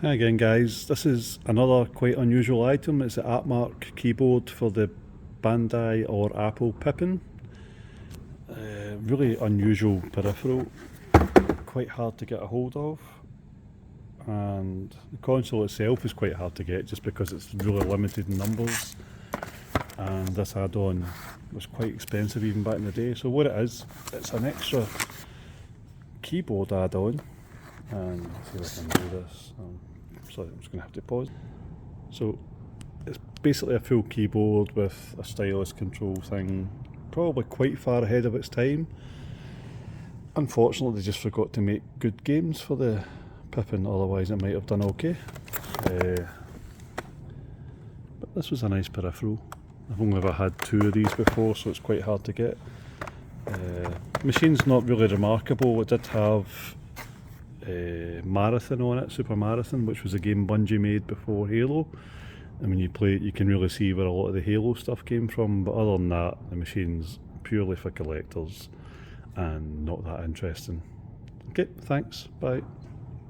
Hi again guys, this is another quite unusual item. It's the Atmark keyboard for the Bandai or Apple Pippin. Really unusual peripheral, quite hard to get a hold of, and the console itself is quite hard to get just because it's really limited in numbers, and this add-on was quite expensive even back in the day. So what it is, it's an extra keyboard add-on, and let's see if I can do this. Sorry, I'm just going to have to pause. So it's basically a full keyboard with a stylus control thing, probably quite far ahead of its time. Unfortunately, they just forgot to make good games for the Pippin, otherwise it might have done okay. But this was a nice peripheral. I've only ever had two of these before, so it's quite hard to get. Machine's not really remarkable. It did have Marathon on it, Super Marathon, which was a game Bungie made before Halo, and when you play it you can really see where a lot of the Halo stuff came from, but other than that the machine's purely for collectors and not that interesting. Okay, thanks, bye.